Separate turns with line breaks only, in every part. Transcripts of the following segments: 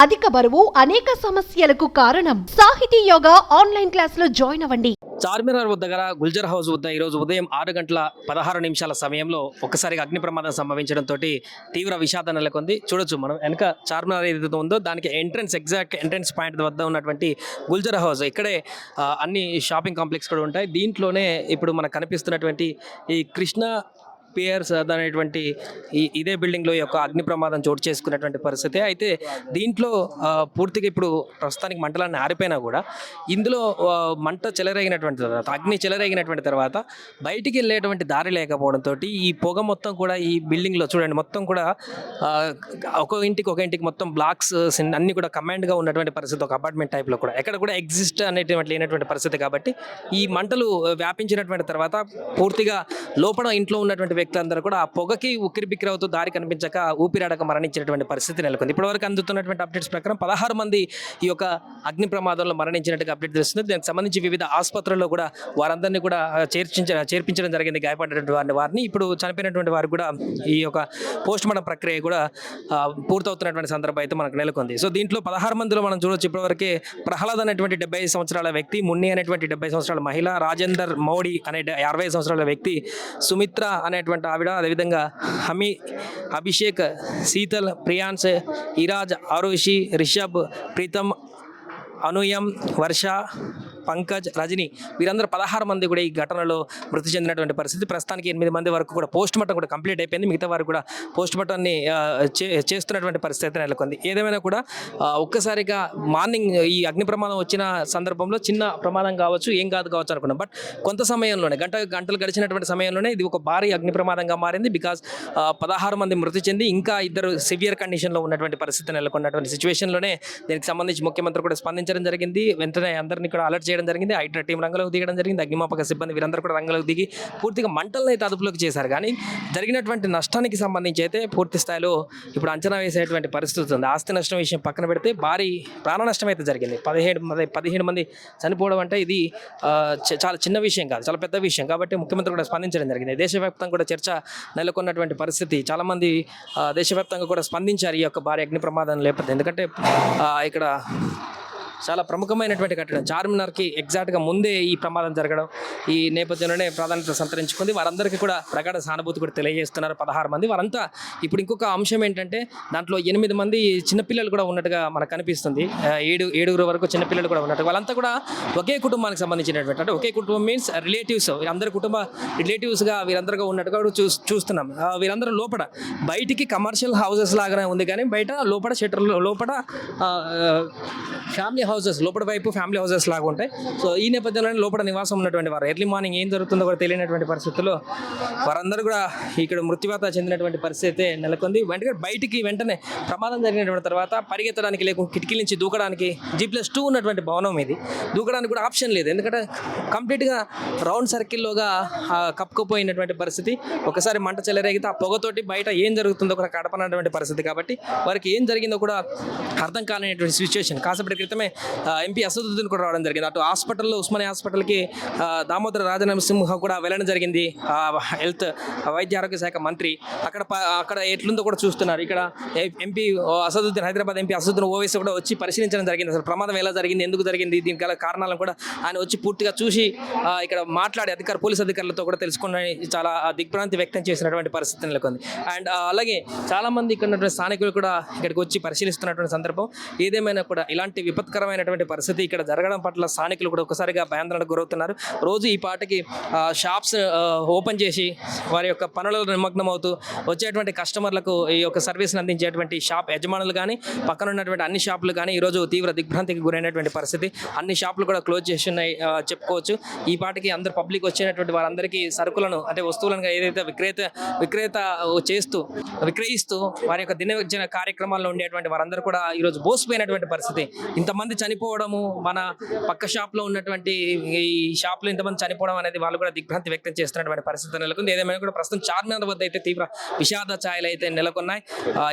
అధిక బరువు అనేక సమస్యలకు కారణం. సాహితీ యోగా ఆన్లైన్ క్లాసులో జాయిన్ అవ్వండి.
చార్మినార్ దగ్గర గుల్జర్ హౌస్ వద్ద ఈరోజు ఉదయం 6:16 సమయంలో ఒక్కసారిగా అగ్ని ప్రమాదం సంభవించడంతో తీవ్ర విషాదం నెలకొంది. చూడొచ్చు మనం వెనక చార్మినార్ ఏదైతే ఉందో దానికి ఎగ్జాక్ట్ ఎంట్రన్స్ పాయింట్ వద్ద ఉన్నటువంటి గుల్జర్ హౌస్ ఇక్కడే అన్ని షాపింగ్ కాంప్లెక్స్ కూడా ఉంటాయి. దీంట్లోనే ఇప్పుడు మనకు కనిపిస్తున్నటువంటి ఈ కృష్ణ పియర్స్ అనేటువంటి ఇదే బిల్డింగ్లో యొక్క అగ్ని ప్రమాదం చోటు చేసుకున్నటువంటి పరిస్థితి. అయితే దీంట్లో పూర్తిగా ఇప్పుడు ప్రస్తుతానికి మంటలన్నీ ఆరిపోయినా కూడా ఇందులో మంట చెలరేగినటువంటి తర్వాత అగ్ని చెలరేగినటువంటి తర్వాత బయటికి వెళ్ళేటువంటి దారి లేకపోవడంతో ఈ పొగ మొత్తం కూడా ఈ బిల్డింగ్లో చూడండి మొత్తం కూడా ఒక ఇంటికి మొత్తం బ్లాక్స్ అన్నీ కూడా కమాండ్గా ఉన్నటువంటి పరిస్థితి. ఒక అపార్ట్మెంట్ టైప్లో కూడా ఎక్కడ కూడా ఎగ్జిస్ట్ అనేటువంటి లేనటువంటి పరిస్థితి. కాబట్టి ఈ మంటలు వ్యాపించినటువంటి తర్వాత పూర్తిగా లోపల ఇంట్లో ఉన్నటువంటి వ్యక్తులందరూ కూడా ఆ పొగకి ఉక్కిరిబిక్కిరి అవుతూ దారి కనిపించక ఊపిరాడక మరణించినటువంటి పరిస్థితి నెలకొంది. ఇప్పటివరకు అందుతున్నటువంటి అప్డేట్స్ ప్రకారం 16 మంది ఈ యొక్క అగ్ని ప్రమాదంలో మరణించినట్టుగా అప్డేట్ తెలుస్తుంది. దానికి సంబంధించి వివిధ ఆసుపత్రుల్లో కూడా వారందరినీ కూడా చేర్పించడం జరిగింది. గాయపడినటువంటి వారిని ఇప్పుడు చనిపోయినటువంటి వారికి కూడా ఈ యొక్క పోస్ట్ మార్టం ప్రక్రియ కూడా పూర్తవుతున్నటువంటి సందర్భం అయితే మనకు నెలకొంది. సో దీంట్లో 16 మందిలో మనం చూడొచ్చు ఇప్పటివరకే ప్రహ్లాద్ అనేటువంటి 75 సంవత్సరాల వ్యక్తి, మున్ని అనేటువంటి 70 సంవత్సరాల మహిళ, రాజేందర్ మోడీ అనే 60 సంవత్సరాల వ్యక్తి, సుమిత్ర అనేటువంటి ఆవిడ, అదేవిధంగా అభిషేక్, శీతల్, ప్రియాన్స్, ఇరాజ్, ఆరుషి, రిషబ్, ప్రీతం, అనుయం, వర్ష, పంకజ్, రజని వీరందరూ 16 మంది కూడా ఈ ఘటనలో మృతి చెందినటువంటి పరిస్థితి. ప్రస్తుతానికి 8 మంది వరకు కూడా పోస్ట్ మార్టం కూడా కంప్లీట్ అయిపోయింది. మిగతా వారు కూడా పోస్ట్ మార్టాన్ని చేస్తున్నటువంటి పరిస్థితి నెలకొంది. ఏదేమైనా కూడా ఒక్కసారిగా మార్నింగ్ ఈ అగ్ని ప్రమాదం వచ్చిన సందర్భంలో చిన్న ప్రమాదం కావచ్చు, ఏం కావచ్చు అనుకున్నాం. బట్ కొంత సమయంలోనే గంటలు గడిచినటువంటి సమయంలోనే ఇది ఒక భారీ అగ్ని ప్రమాదంగా మారింది. బికాజ్ 16 మంది మృతి చెంది ఇంకా 2 సివియర్ కండిషన్లో ఉన్నటువంటి పరిస్థితి నెలకొన్నటువంటి సిచ్యువేషన్లోనే దీనికి సంబంధించి ముఖ్యమంత్రి కూడా స్పందించడం జరిగింది. వెంటనే అందరినీ కూడా అలర్ట్ చేయడం జరిగింది. హైడ్రా టీం రంగంలోకి దిగడం జరిగింది. అగ్నిమాపక సిబ్బంది వీరందరూ కూడా రంగంలోకి దిగి పూర్తిగా మంటలను అయితే అదుపులోకి చేశారు. కానీ జరిగినటువంటి నష్టానికి సంబంధించి అయితే పూర్తి స్థాయిలో ఇప్పుడు అంచనా వేసేటువంటి పరిస్థితి ఉంది. ఆస్తి నష్టం విషయం పక్కన పెడితే భారీ ప్రాణ నష్టం అయితే జరిగింది. 17 మంది చనిపోవడం అంటే ఇది చాలా చిన్న విషయం కాదు, చాలా పెద్ద విషయం. కాబట్టి ముఖ్యమంత్రి కూడా స్పందించడం జరిగింది. దేశవ్యాప్తంగా కూడా చర్చ నెలకొన్నటువంటి పరిస్థితి. చాలామంది దేశవ్యాప్తంగా కూడా స్పందించారు ఈ యొక్క భారీ అగ్ని ప్రమాదం లేకపోతే. ఎందుకంటే ఇక్కడ చాలా ప్రముఖమైనటువంటి కట్టడం చార్మినార్కి ఎగ్జాక్ట్గా ముందే ఈ ప్రమాదం జరగడం ఈ నేపథ్యంలోనే ప్రాధాన్యత సంతరించుకుంది. వారందరికీ కూడా ప్రగాఢ సానుభూతి కూడా తెలియజేస్తున్నారు 16 మంది. వారంతా ఇప్పుడు ఇంకొక అంశం ఏంటంటే దాంట్లో 8 మంది చిన్నపిల్లలు కూడా ఉన్నట్టుగా మనకు కనిపిస్తుంది. 7 వరకు చిన్నపిల్లలు కూడా ఉన్నట్టు. వాళ్ళంతా కూడా ఒకే కుటుంబానికి సంబంధించినటువంటి, అంటే ఒకే కుటుంబం మీన్స్ రిలేటివ్స్, వీరందరూ కుటుంబ రిలేటివ్స్గా వీరందరూ ఉన్నట్టుగా చూస్తున్నాం. వీరందరూ లోపల బయటికి కమర్షియల్ హౌసెస్ లాగానే ఉంది, కానీ బయట లోపల షెటర్ లోపల ఫ్యామిలీ హౌసెస్, లోపల వైపు ఫ్యామిలీ హౌసెస్ లాగా ఉంటాయి. సో ఈ నేపథ్యంలో లోపల నివాసం ఉన్నటువంటి వారు ఎర్లీ మార్నింగ్ ఏం జరుగుతుందో కూడా తెలియనటువంటి పరిస్థితుల్లో వారందరూ కూడా ఇక్కడ మృత్యువాత చెందినటువంటి పరిస్థితి నెలకొంది. వెంటనే ప్రమాదం జరిగినటువంటి తర్వాత పరిగెత్తడానికి లేకుండా కిటికీల నుంచి దూకడానికి G+2 ఉన్నటువంటి భవనం ఇది, దూకడానికి కూడా ఆప్షన్ లేదు. ఎందుకంటే కంప్లీట్గా రౌండ్ సర్కిల్లోగా కప్పుకుపోయినటువంటి పరిస్థితి. ఒకసారి మంట చెలరేగితే ఆ పొగతోటి బయట ఏం జరుగుతుందో కూడా కడపనటువంటి పరిస్థితి. కాబట్టి వారికి ఏం జరిగిందో కూడా అర్థం కాలేనటువంటి సిచ్యువేషన్. కాసేపటి క్రితమే ఎంపీ అసదుద్దీన్ కూడా రావడం జరిగింది. అటు హాస్పిటల్లో ఉస్మానియా హాస్పిటల్కి దామోదర రాజనరసింహ కూడా వెళ్ళడం జరిగింది, హెల్త్ వైద్య ఆరోగ్య శాఖ మంత్రి. అక్కడ ఎట్లుందో కూడా చూస్తున్నారు. ఇక్కడ ఎంపీ అసదుద్దీన్, హైదరాబాద్ ఎంపీ అసదుద్దీన్ ఓవైసీ కూడా వచ్చి పరిశీలించడం జరిగింది. అసలు ప్రమాదం ఎలా జరిగింది, ఎందుకు జరిగింది, దీనికి గల కారణాలను కూడా ఆయన వచ్చి పూర్తిగా చూసి ఇక్కడ మాట్లాడి పోలీస్ అధికారులతో కూడా తెలుసుకుని చాలా దిగ్భ్రాంతి వ్యక్తం చేసినటువంటి పరిస్థితి నెలకొంది. అండ్ అలాగే చాలామంది ఇక్కడ ఉన్నటువంటి స్థానికులు కూడా ఇక్కడికి వచ్చి పరిశీలిస్తున్నటువంటి సందర్భం. ఏదేమైనా కూడా ఇలాంటి విపత్కరమైనటువంటి పరిస్థితి ఇక్కడ జరగడం పట్ల స్థానికులు కూడా ఒకసారిగా భయాందోళనకు గురవుతున్నారు. రోజు ఈ పాటకి షాప్స్ ఓపెన్ చేసి వారి యొక్క పనులలో నిమగ్నం అవుతూ వచ్చేటువంటి కస్టమర్లకు ఈ యొక్క సర్వీస్ని అందించేటువంటి షాప్ యజమానులు కానీ పక్కన ఉన్నటువంటి అన్ని షాపులు కానీ ఈరోజు తీవ్ర దిగ్భ్రాంతికి గురైనటువంటి పరిస్థితి. అన్ని షాపులు కూడా క్లోజ్ చేసి ఉన్నాయి చెప్పుకోవచ్చు. ఈ పాటకి అందరు పబ్లిక్ వచ్చినటువంటి వారందరికీ సరుకులను, అంటే వస్తువులను ఏదైతే విక్రయిస్తూ వారి యొక్క దినవచన కార్యక్రమాల్లో ఉండేటువంటి వారందరూ కూడా ఈరోజు బోసిపోయినటువంటి పరిస్థితి. ఇంతమంది చనిపోవడము, మన పక్క షాప్లో ఉన్నటువంటి ఈ షాప్లో ఇంతమంది చనిపోవడం అనేది వాళ్ళు కూడా దిగ్భ్రాంతి వ్యక్తం చేస్తున్నటువంటి పరిస్థితి నెలకొంది. ఏదేమైనా కూడా ప్రస్తుతం చార్మినార్ వద్ద అయితే తీవ్ర విషాద ఛాయలు అయితే నెలకొన్నాయి.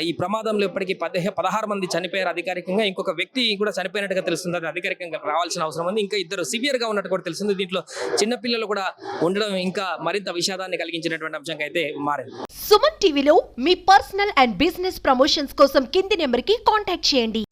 ఈ ప్రమాదంలో ఇప్పటికీ 16 మంది చనిపోయారు అధికారికంగా. ఇంకొక వ్యక్తి కూడా చనిపోయినట్టుగా తెలుస్తుంది, అది అధికారికంగా రావాల్సిన అవసరం ఉంది. ఇంకా 2 సివియర్గా ఉన్నట్టు కూడా తెలుస్తుంది. దీంట్లో చిన్నపిల్లలు కూడా ఉండడం ఇంకా మరింత విషాదాన్ని కలిగించినటువంటి అంశంగా అయితే మారింది.
సుమన్ టీవీలో మీ పర్సనల్ అండ్ బిజినెస్ ప్రమోషన్స్ కోసం కింది నెంబర్కి కాంటాక్ట్ చేయండి.